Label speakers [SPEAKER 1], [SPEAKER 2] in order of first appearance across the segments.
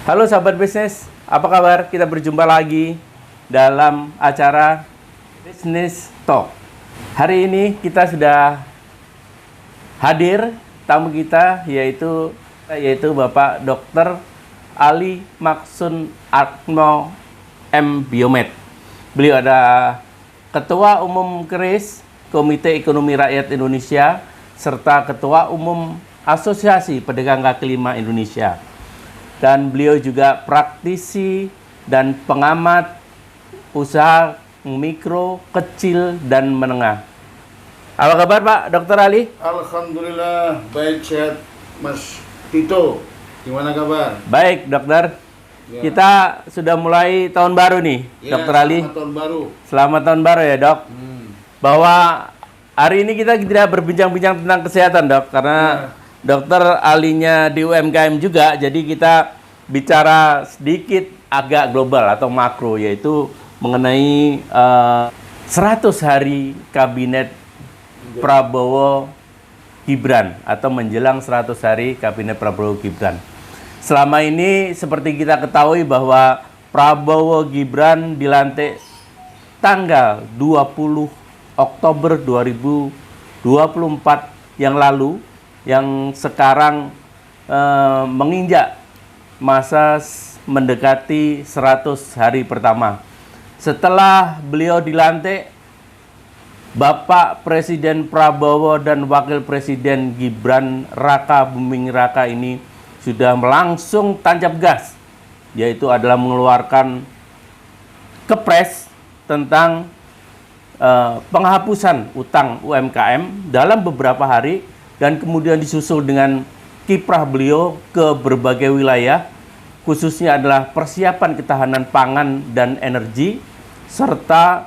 [SPEAKER 1] Halo sahabat bisnis, apa kabar? Kita berjumpa lagi dalam acara Business Talk. Hari ini kita sudah hadir tamu kita yaitu Bapak Dr. Ali Maksun Atmo M. Biomed. Beliau adalah Ketua Umum KRIS, Komite Ekonomi Rakyat Indonesia, serta Ketua Umum Asosiasi Pedagang Kaki Lima Indonesia. Dan beliau juga praktisi dan pengamat usaha mikro, kecil, dan menengah. Apa kabar Pak Dr. Ali?
[SPEAKER 2] Alhamdulillah, baik, sehat Mas Tito. Gimana kabar?
[SPEAKER 1] Baik dokter.
[SPEAKER 2] Ya.
[SPEAKER 1] Kita sudah mulai tahun baru nih,
[SPEAKER 2] Ya,
[SPEAKER 1] Dr. Ali.
[SPEAKER 2] Selamat tahun baru.
[SPEAKER 1] Selamat tahun baru ya dok. Bahwa hari ini kita tidak berbincang-bincang tentang kesehatan dok, karena dokter alinya di UMKM juga, jadi kita bicara sedikit agak global atau makro, yaitu mengenai 100 hari kabinet Prabowo Gibran atau menjelang 100 hari kabinet Prabowo Gibran. Selama ini seperti kita ketahui bahwa Prabowo Gibran dilantik tanggal 20 Oktober 2024 yang lalu, yang sekarang menginjak masa mendekati 100 hari pertama. Setelah beliau dilantik, Bapak Presiden Prabowo dan Wakil Presiden Gibran Raka Buming Raka ini sudah langsung tancap gas, yaitu adalah mengeluarkan kepres tentang penghapusan utang UMKM dalam beberapa hari, dan kemudian disusul dengan kiprah beliau ke berbagai wilayah, khususnya adalah persiapan ketahanan pangan dan energi, serta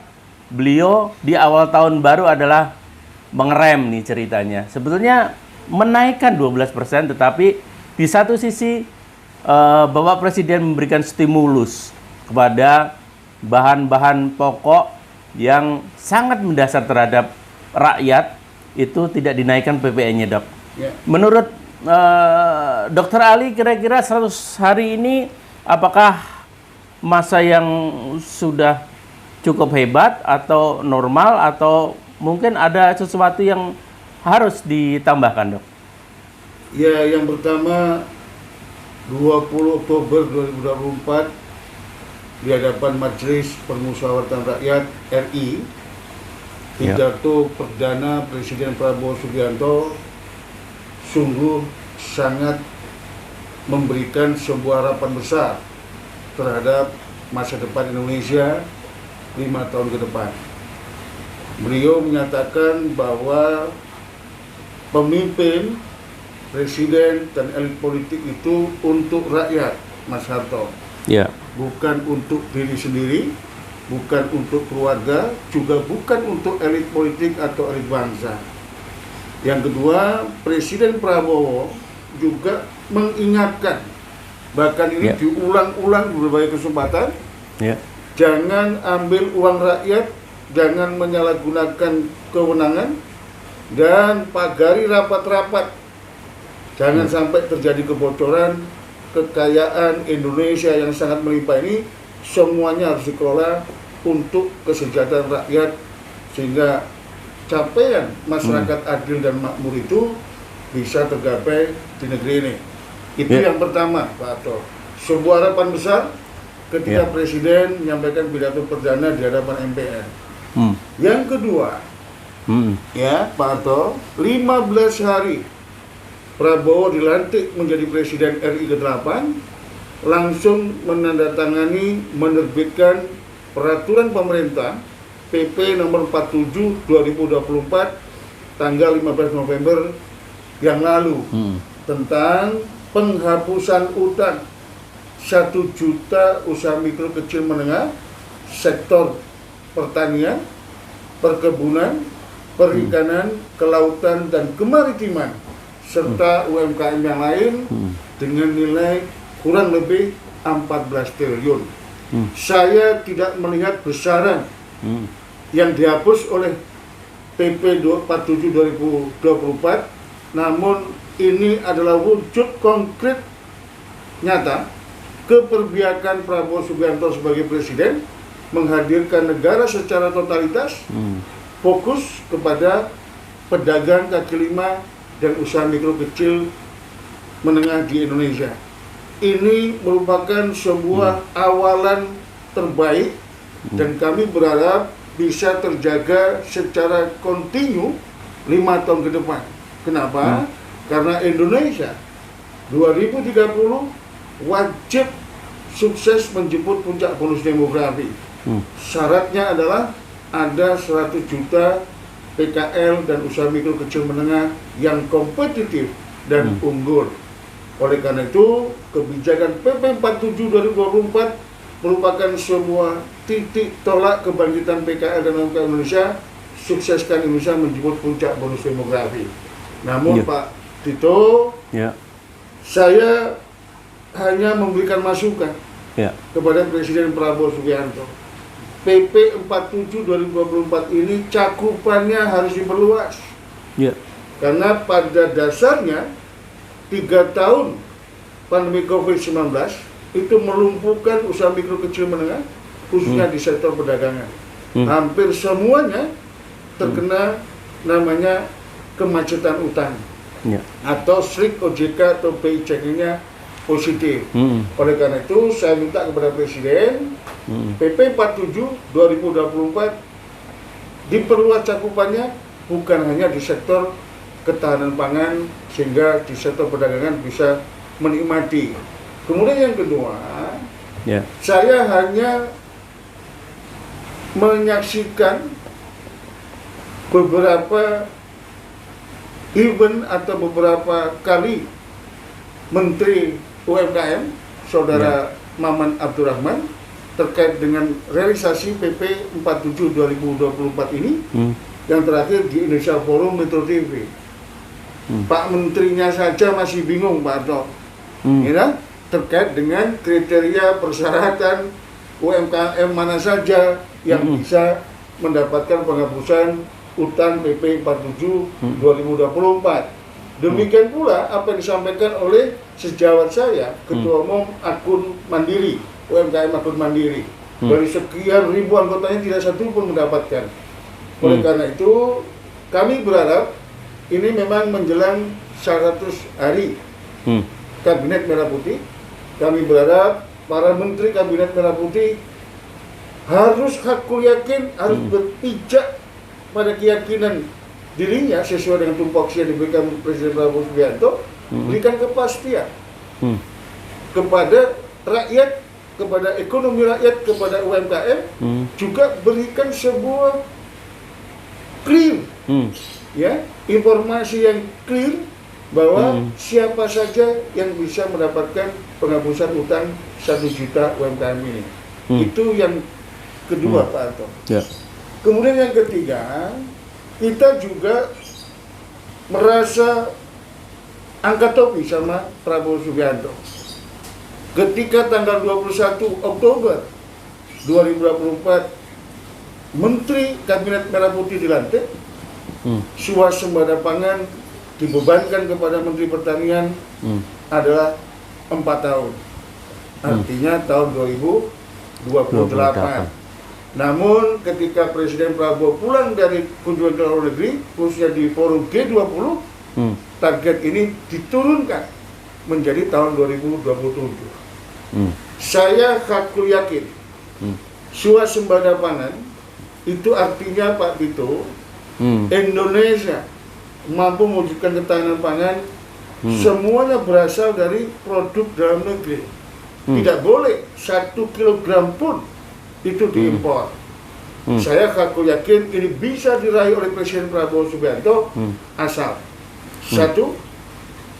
[SPEAKER 1] beliau di awal tahun baru adalah mengerem nih ceritanya. Sebetulnya menaikkan 12%, tetapi di satu sisi Bapak Presiden memberikan stimulus kepada bahan-bahan pokok yang sangat mendasar terhadap rakyat, itu tidak dinaikkan PPN-nya dok.
[SPEAKER 2] Ya.
[SPEAKER 1] Menurut Dr. Ali, kira-kira 100 hari ini apakah masa yang sudah cukup hebat atau normal, atau mungkin ada sesuatu yang harus ditambahkan dok?
[SPEAKER 2] Ya, yang pertama 20 Oktober 2024 di hadapan Majelis Permusyawaratan Rakyat RI, pidato perdana Presiden Prabowo Subianto sungguh sangat memberikan sebuah harapan besar terhadap masa depan Indonesia 5 tahun ke depan. Beliau menyatakan bahwa pemimpin, presiden, dan elit politik itu untuk rakyat, Mas Harto.
[SPEAKER 1] Ya.
[SPEAKER 2] Bukan untuk diri sendiri, bukan untuk keluarga, juga bukan untuk elit politik atau elit bangsa. Yang kedua, Presiden Prabowo juga mengingatkan, bahkan ini diulang-ulang di berbagai kesempatan, jangan ambil uang rakyat, jangan menyalahgunakan kewenangan, dan pagari rapat-rapat. Jangan sampai terjadi kebocoran. Kekayaan Indonesia yang sangat melimpah ini semuanya harus dikelola untuk kesejahteraan rakyat, sehingga capaian masyarakat adil dan makmur itu bisa tergapai di negeri ini. Itu yang pertama, Pak Harto. Sebuah harapan besar ketika Presiden menyampaikan pidato perdana di hadapan MPR. Yang kedua, ya Pak Harto, 15 hari Prabowo dilantik menjadi Presiden RI ke-8, langsung menandatangani menerbitkan peraturan pemerintah PP nomor 47 2024 tanggal 15 November yang lalu tentang penghapusan utang 1 juta usaha mikro kecil menengah sektor pertanian, perkebunan, perikanan, kelautan, dan kemaritiman, serta UMKM yang lain dengan nilai kurang lebih 14 triliun. Saya tidak melihat besaran yang dihapus oleh PP 47 2024, namun ini adalah wujud konkret nyata keperbiakan Prabowo Subianto sebagai presiden menghadirkan negara secara totalitas, fokus kepada pedagang kaki lima dan usaha mikro kecil menengah di Indonesia. Ini merupakan sebuah awalan terbaik dan kami berharap bisa terjaga secara kontinu 5 tahun ke depan. Kenapa? Karena Indonesia 2030 wajib sukses menjemput puncak bonus demografi. Syaratnya adalah ada 100 juta PKL dan usaha mikro kecil menengah yang kompetitif dan unggul. Oleh karena itu, kebijakan PP 47 2024 merupakan sebuah titik tolak kebangkitan PKL dan UMKM Indonesia, sukseskan Indonesia menjemput puncak bonus demografi. Namun Pak Tito, saya hanya memberikan masukan kepada Presiden Prabowo Subianto. PP 47 2024 ini cakupannya harus diperluas. Karena pada dasarnya 3 tahun pandemi COVID-19 itu melumpuhkan usaha mikro kecil menengah, khususnya di sektor perdagangan. Hampir semuanya terkena namanya kemacetan utang atau strict OJK atau BI checking-nya positif. Oleh karena itu saya minta kepada Presiden PP 47 2024 diperluas cakupannya bukan hanya di sektor ketahanan pangan sehingga di sektor perdagangan bisa menikmati. Kemudian yang kedua, saya hanya menyaksikan beberapa event atau beberapa kali Menteri UMKM, Saudara Maman Abdurrahman, terkait dengan realisasi PP 47 2024 ini, yang terakhir di Indonesia Forum Metro TV. Pak Menterinya saja masih bingung, Pak Arto, terkait dengan kriteria persyaratan UMKM mana saja yang bisa mendapatkan penghapusan utang PP 47 2024. Demikian pula apa yang disampaikan oleh sejawat saya, Ketua Umum Akun Mandiri, UMKM Akun Mandiri. Dari sekian ribu anggotanya tidak satu pun mendapatkan. Oleh karena itu, kami berharap ini memang menjelang 100 hari Kabinet Merah Putih. Kami berharap para Menteri Kabinet Merah Putih harus hakul yakin, harus berpijak pada keyakinan dirinya sesuai dengan tupoksi yang diberikan Presiden Prabowo Subianto, berikan kepastian kepada rakyat, kepada ekonomi rakyat, kepada UMKM, juga berikan sebuah clear, informasi yang clear bahwa siapa saja yang bisa mendapatkan penghapusan utang 1 juta UMKM ini. Itu yang kedua, Pak Arto. Kemudian yang ketiga, kita juga merasa angkat topi sama Prabowo Subianto. Ketika tanggal 21 Oktober 2024 Menteri Kabinet Merah Putih dilantik, swasembada pangan dibebankan kepada Menteri Pertanian adalah 4 tahun. Artinya tahun 2028. Namun ketika Presiden Prabowo pulang dari kunjungan ke luar negeri, khususnya di forum G20, target ini diturunkan menjadi tahun 2027. Saya hakul yakin swasembada pangan itu artinya, Pak Tito, Indonesia mampu mewujudkan ketahanan pangan, semuanya berasal dari produk dalam negeri. Tidak boleh 1 kilogram pun itu diimpor. Saya hakul yakin ini bisa diraih oleh Presiden Prabowo Subianto asal satu,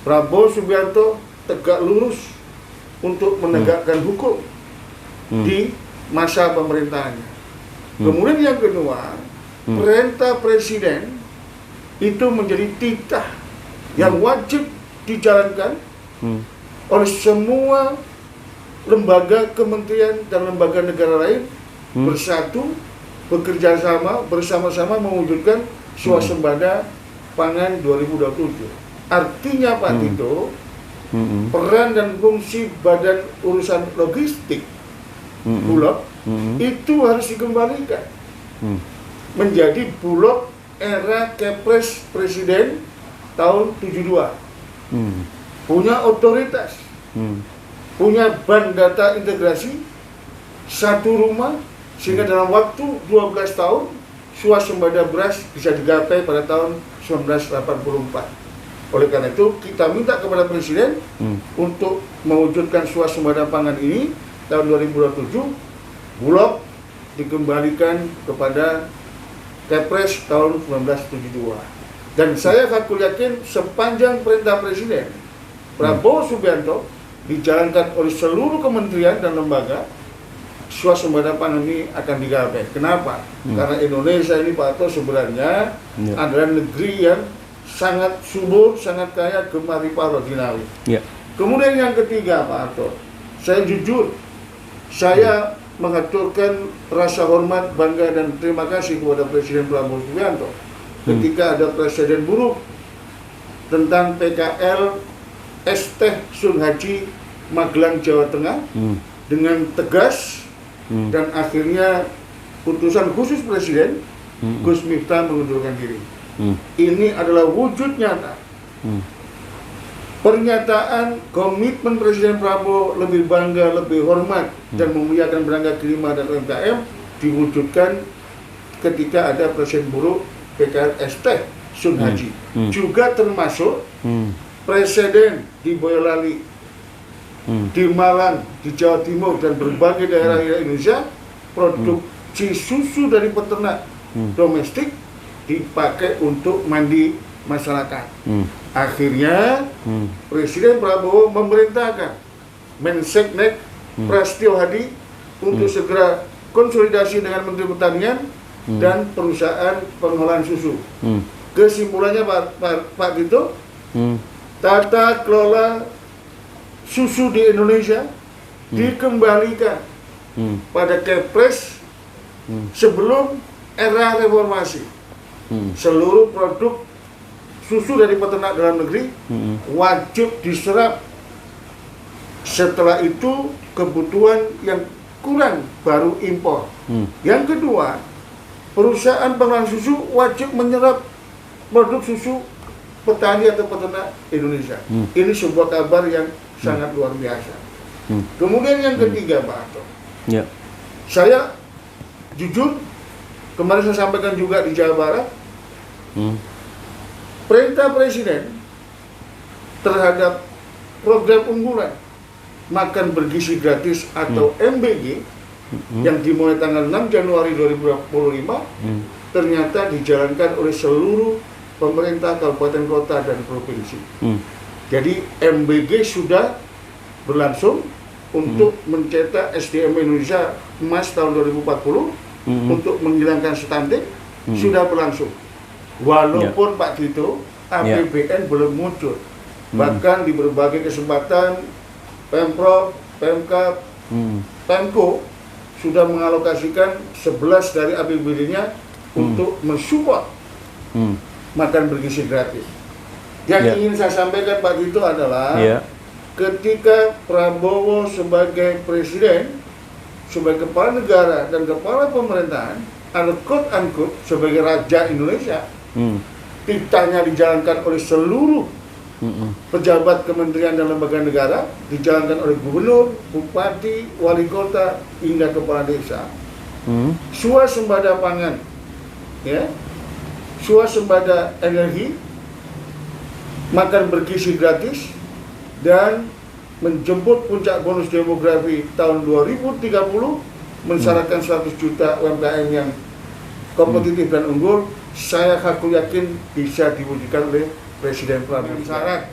[SPEAKER 2] Prabowo Subianto tegak lurus untuk menegakkan hukum di masa pemerintahannya. Kemudian yang kedua, perintah Presiden itu menjadi titah yang wajib dijalankan oleh semua lembaga, kementerian, dan lembaga negara lain bersatu, bekerja sama, bersama-sama mewujudkan swasembada pangan 2027. Artinya, Pak Tito, peran dan fungsi badan urusan logistik Bulog itu harus dikembalikan menjadi Bulog era Kepres Presiden tahun 72. Punya otoritas, punya bank data integrasi, satu rumah, sehingga dalam waktu 12 tahun swasembada beras bisa digapai pada tahun 1984. Oleh karena itu kita minta kepada Presiden untuk mewujudkan swasembada pangan ini tahun 2027, Bulog dikembalikan kepada Kepres tahun 1972. Dan saya yakin sepanjang perintah Presiden Prabowo Subianto dijalankan oleh seluruh kementerian dan lembaga, swasembada pangan ini akan digapai. Kenapa? Karena Indonesia ini Pak Harto sebenarnya adalah negeri yang sangat subur, sangat kaya gemar ripah dinawi. Kemudian yang ketiga Pak Harto, saya jujur, saya mengaturkan rasa hormat, bangga dan terima kasih kepada Presiden Prabowo Subianto ketika ada presiden buruk tentang PKL ST Sun Haji Magelang Jawa Tengah dengan tegas dan akhirnya putusan khusus Presiden Gus Miftah mengundurkan diri. Ini adalah wujud nyata pernyataan komitmen Presiden Prabowo lebih bangga, lebih hormat dan memuliakan berangkat kelima dan UMKM diwujudkan ketika ada presiden buruk PKL ST Sun Haji. Juga termasuk presiden di Boyolali, di Malang, di Jawa Timur dan berbagai daerah Indonesia, produksi susu dari peternak domestik dipakai untuk mandi masyarakat. Akhirnya Presiden Prabowo memerintahkan Menseknek Prasetyo Hadi untuk segera konsolidasi dengan Menteri Pertanian dan perusahaan pengolahan susu. Kesimpulannya Pak Tito, tata kelola susu di Indonesia dikembalikan pada Kepres sebelum era reformasi. Seluruh produk susu dari peternak dalam negeri wajib diserap. Setelah itu kebutuhan yang kurang baru impor. Yang kedua, perusahaan pengolahan susu wajib menyerap produk susu petani atau peternak Indonesia. Ini sebuah kabar yang sangat luar biasa. Kemudian yang ketiga Pak Harto, saya jujur kemarin saya sampaikan juga di Jawa Barat, perintah Presiden terhadap program unggulan makan bergizi gratis atau MBG yang dimulai tanggal 6 Januari 2025 ternyata dijalankan oleh seluruh pemerintah kabupaten kota dan provinsi. Jadi MBG sudah berlangsung untuk mencetak SDM Indonesia emas tahun 2040 untuk menghilangkan stunting sudah berlangsung. Walaupun Pak Tito APBN belum muncul, bahkan di berbagai kesempatan Pemprov, Pemkab, Pemko sudah mengalokasikan 11 dari APBD-nya untuk mensupport makan bergizi gratis. Yang ingin saya sampaikan Pak Tito adalah ketika Prabowo sebagai presiden, sebagai kepala negara dan kepala pemerintahan, unquote sebagai raja Indonesia, titahnya dijalankan oleh seluruh pejabat kementerian dan lembaga negara, dijalankan oleh gubernur, bupati, wali kota hingga kepala desa. Swasembada pangan, swasembada energi, makan bergizi gratis, dan menjemput puncak bonus demografi tahun 2030 mensyaratkan 100 juta UMKM yang kompetitif dan unggul. Saya yakin bisa diwujudkan oleh Presiden Prabowo. Syarat,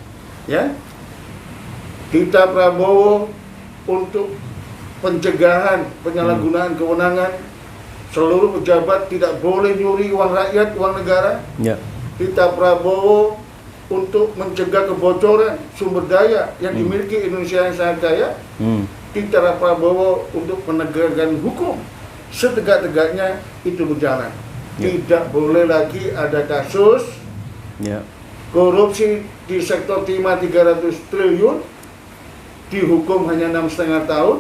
[SPEAKER 2] kita Prabowo untuk pencegahan penyalahgunaan kewenangan, seluruh pejabat tidak boleh nyuri uang rakyat, uang negara. Kita Prabowo untuk mencegah kebocoran sumber daya yang dimiliki Indonesia yang sangat kaya. Kita Prabowo untuk menegakkan hukum setegak-tegaknya itu berjalan. Tidak boleh lagi ada kasus korupsi di sektor timah 300 triliun, dihukum hanya 6,5 tahun,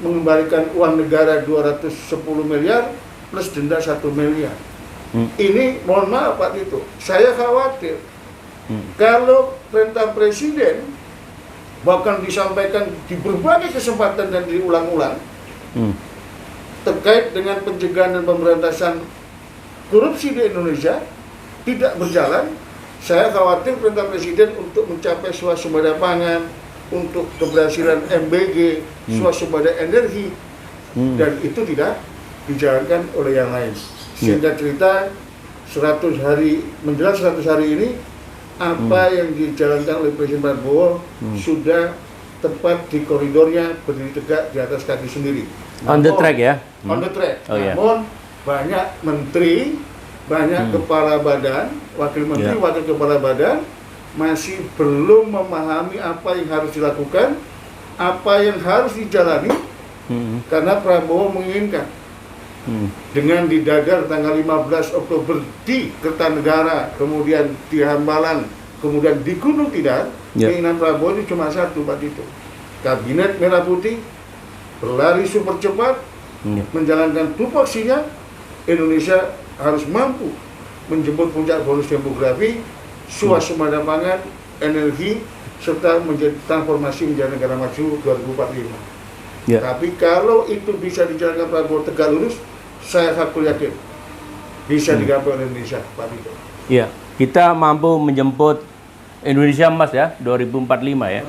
[SPEAKER 2] mengembalikan uang negara 210 miliar, plus denda 1 miliar. Ini, mohon maaf Pak Tito, saya khawatir kalau perintah Presiden bahkan disampaikan di berbagai kesempatan dan diulang-ulang terkait dengan pencegahan dan pemberantasan korupsi di Indonesia tidak berjalan. Saya khawatir perintah Presiden untuk mencapai swasembada pangan, untuk keberhasilan MBG, swasembada energi, dan itu tidak dijalankan oleh yang lain. Sehingga cerita 100 hari, menjelang 100 hari ini, apa yang dijalankan oleh Presiden Prabowo sudah tepat di koridornya, berdiri tegak di atas kaki sendiri.
[SPEAKER 1] On the track ya?
[SPEAKER 2] On the track.
[SPEAKER 1] Oh, yeah.
[SPEAKER 2] Namun banyak menteri, banyak kepala badan, wakil menteri, wakil kepala badan masih belum memahami apa yang harus dilakukan, apa yang harus dijalani, karena Prabowo menginginkan dengan didadar tanggal 15 Oktober di Kertanegara, kemudian di Hambalang, kemudian di Gunung Tidar, keinginan Prabowo ini cuma satu, Pak Tito. Kabinet Merah Putih berlari super cepat, menjalankan tupoksinya. Indonesia harus mampu menjemput puncak bonus demografi, swasembada pangan, energi, serta menjadi transformasi menjadi negara maju 2045. Tapi kalau itu bisa dijalankan Prabowo tegak lurus, saya hakul yakin bisa digapai oleh Indonesia, Pak Tito.
[SPEAKER 1] Iya, kita mampu menjemput Indonesia emas ya, 2045 ya.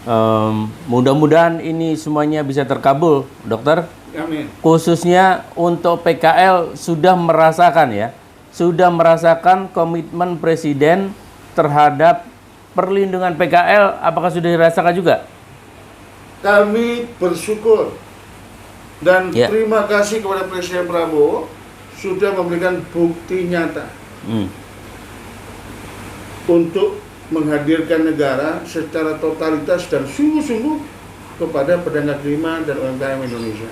[SPEAKER 2] 45.
[SPEAKER 1] Mudah-mudahan ini semuanya bisa terkabul, dokter.
[SPEAKER 2] Amin.
[SPEAKER 1] Khususnya untuk PKL sudah merasakan ya, sudah merasakan komitmen Presiden terhadap perlindungan PKL, apakah sudah dirasakan juga?
[SPEAKER 2] Kami bersyukur dan terima kasih kepada Presiden Prabowo sudah memberikan bukti nyata untuk menghadirkan negara secara totalitas dan sungguh-sungguh kepada pedagang kaki lima dan UMKM Indonesia.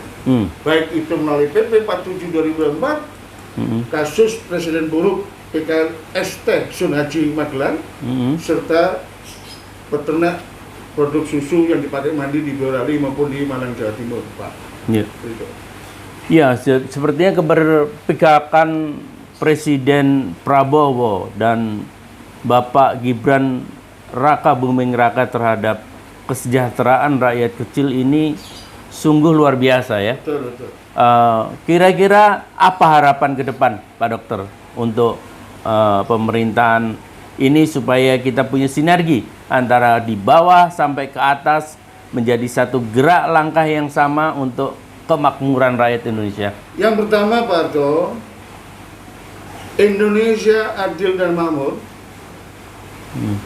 [SPEAKER 2] Baik itu melalui PP 47 2004, kasus Presiden buruk PKL ST Sun Haji Magelang, serta peternak produk susu yang dipakai mandi di Boyolali maupun di Malang, Jawa Timur, Pak.
[SPEAKER 1] Ya, sepertinya keberpihakan Presiden Prabowo dan Bapak Gibran Raka Buming Raka terhadap kesejahteraan rakyat kecil ini sungguh luar biasa ya.
[SPEAKER 2] Betul, betul.
[SPEAKER 1] Kira-kira apa harapan ke depan, Pak Dokter, untuk pemerintahan ini supaya kita punya sinergi antara di bawah sampai ke atas menjadi satu gerak langkah yang sama untuk kemakmuran rakyat Indonesia?
[SPEAKER 2] Yang pertama, Pak Arto, Indonesia adil dan makmur,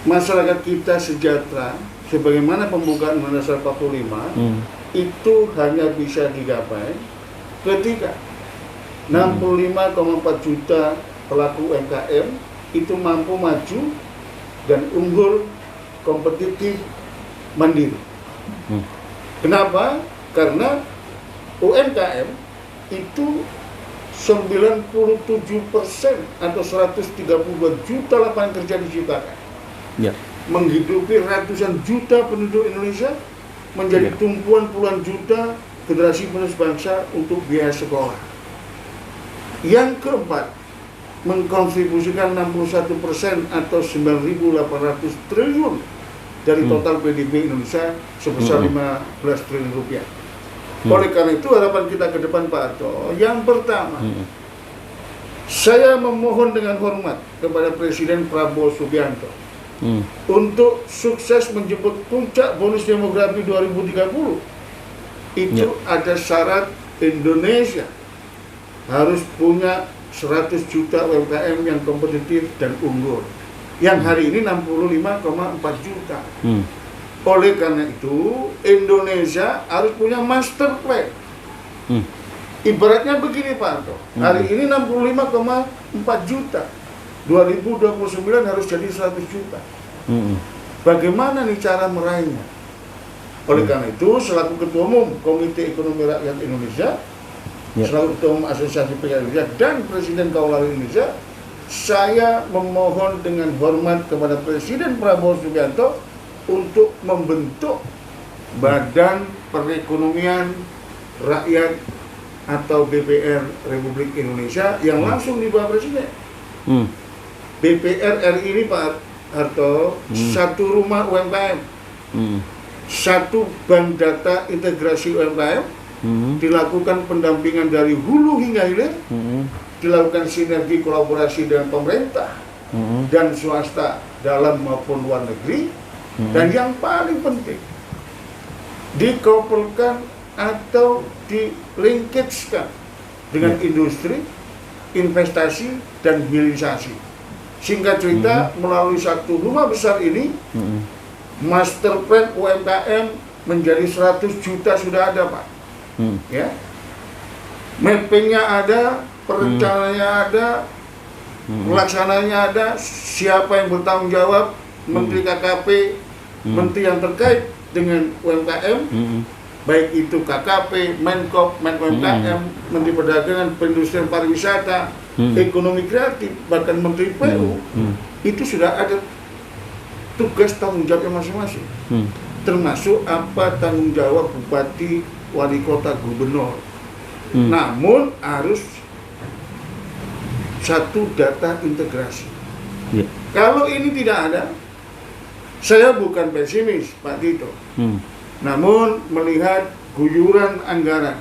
[SPEAKER 2] masyarakat kita sejahtera, sebagaimana pembukaan Undang-Undang 45, itu hanya bisa digapai ketika 65,4 juta pelaku UMKM itu mampu maju dan unggul, kompetitif, mandiri. Kenapa? Karena UMKM itu 97% atau 132 juta lapangan kerja diciptakan. Menghidupi ratusan juta penduduk Indonesia, menjadi tumpuan puluhan juta generasi penerus bangsa untuk biaya sekolah. Yang keempat, mengkontribusikan 61% atau 9.800 triliun dari total PDB Indonesia sebesar 15 triliun rupiah. Oleh karena itu harapan kita ke depan, Pak Arto, yang pertama, saya memohon dengan hormat kepada Presiden Prabowo Subianto untuk sukses menjemput puncak bonus demografi 2030. Itu ada syarat Indonesia harus punya 100 juta UMKM yang kompetitif dan unggul, yang hari ini 65,4 juta. Oleh karena itu Indonesia harus punya master plan. Ibaratnya begini, Pak Arto, hari ini 65,4 juta, 2029 harus jadi 100 juta. Bagaimana nih cara meraihnya? Oleh karena itu, selaku Ketua Umum Komite Ekonomi Rakyat Indonesia, selaku Ketua Umum Asosiasi PKL Indonesia dan Presiden Kaulah Indonesia, saya memohon dengan hormat kepada Presiden Prabowo Subianto untuk membentuk Badan Perekonomian Rakyat atau BPR Republik Indonesia yang langsung di bawah Presiden. BPR RI ini Pak Harto, satu rumah UMKM, satu bank data integrasi UMKM, dilakukan pendampingan dari hulu hingga hilir, dilakukan sinergi kolaborasi dengan pemerintah dan swasta dalam maupun luar negeri, dan yang paling penting dikoppelkan atau dilingkitkan dengan industri, investasi, dan hilirisasi. Singkat cerita, melalui satu rumah besar ini, master plan UMKM menjadi 100 juta sudah ada, Pak. Ya, mappingnya ada, perencanaannya ada, pelaksananya ada, siapa yang bertanggung jawab, Menteri KKP, Menteri yang terkait dengan UMKM, baik itu KKP, Menkop, Menko-UMKM, Menteri Perdagangan, Perindustrian Pariwisata, Ekonomi Kreatif, bahkan Menteri PU, itu sudah ada tugas tanggung jawabnya masing-masing. Termasuk apa tanggung jawab bupati, wali kota, gubernur. Namun harus satu data integrasi. Kalau ini tidak ada, saya bukan pesimis, Pak Tito. Namun melihat guyuran anggaran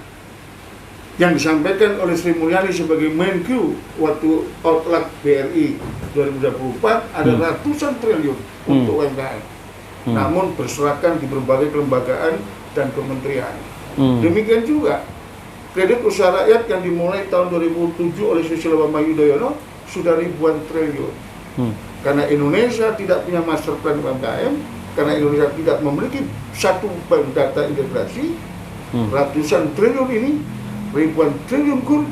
[SPEAKER 2] yang disampaikan oleh Sri Mulyani sebagai Menq waktu Outlook BRI 2024 ada ratusan triliun untuk UMKM. Namun berserakan di berbagai kelembagaan dan kementerian. Demikian juga kredit usaha rakyat yang dimulai tahun 2007 oleh Susilo Bambang Yudhoyono sudah ribuan triliun. Karena Indonesia tidak punya master plan UMKM, karena Indonesia tidak memiliki satu bank data integrasi, ratusan triliun ini, ribuan triliun kur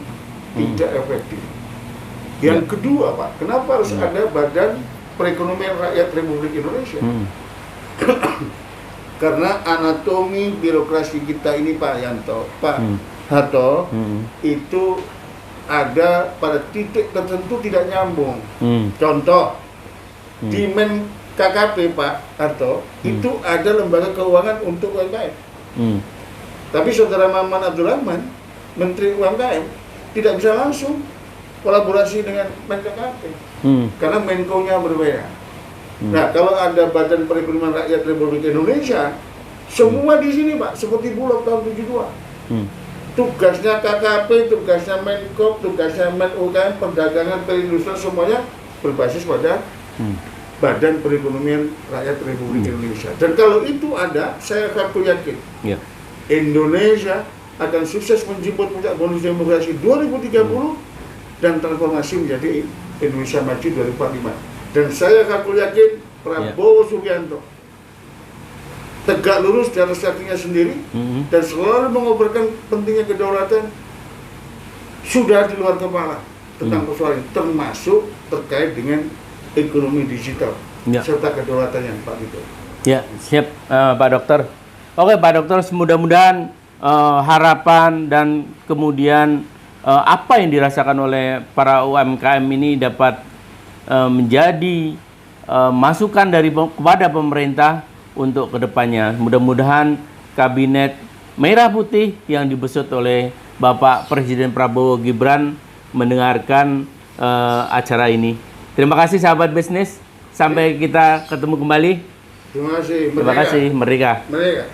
[SPEAKER 2] tidak efektif. Yang kedua, Pak, kenapa harus ada Badan Perekonomian Rakyat Republik Indonesia? Karena anatomi birokrasi kita ini, Pak Yanto, Pak Harto, itu ada pada titik tertentu tidak nyambung. Contoh, di Men KKP, Pak Harto, itu ada lembaga keuangan untuk UMKM. Tapi Saudara Maman Abdurrahman, Menteri UMKM, tidak bisa langsung kolaborasi dengan Men KKP. Karena Menko-nya berbeda. Nah, kalau ada Badan Perekonomian Rakyat Republik Indonesia, semua di sini, Pak, seperti Bulog tahun 72. Tugasnya KKP, tugasnya Menko, tugasnya Men-UMKM, perdagangan, perindustrian, semuanya berbasis pada Badan Perekonomian Rakyat Republik Indonesia. Dan kalau itu ada, saya aku yakin Indonesia akan sukses menjemput puncak bonus demokrasi 2030 dan transformasi menjadi Indonesia Maju 2045. Dan saya aku yakin Prabowo Subianto tegak lurus di atas kakinya sendiri dan selalu mengobarkan pentingnya kedaulatan sudah di luar kepala tentang persoalan ini, termasuk terkait dengan ekonomi digital serta kedaulatan yang Pak Tito.
[SPEAKER 1] Ya, siap Pak Dokter. Oke Pak Dokter, mudah-mudahan harapan dan kemudian apa yang dirasakan oleh para UMKM ini dapat menjadi masukan kepada pemerintah untuk kedepannya. Mudah-mudahan kabinet merah putih yang dibesut oleh Bapak Presiden Prabowo Gibran mendengarkan acara ini. Terima kasih sahabat bisnis. Sampai kita ketemu kembali.
[SPEAKER 2] Terima kasih.
[SPEAKER 1] Terima kasih. Merdeka.
[SPEAKER 2] Merdeka.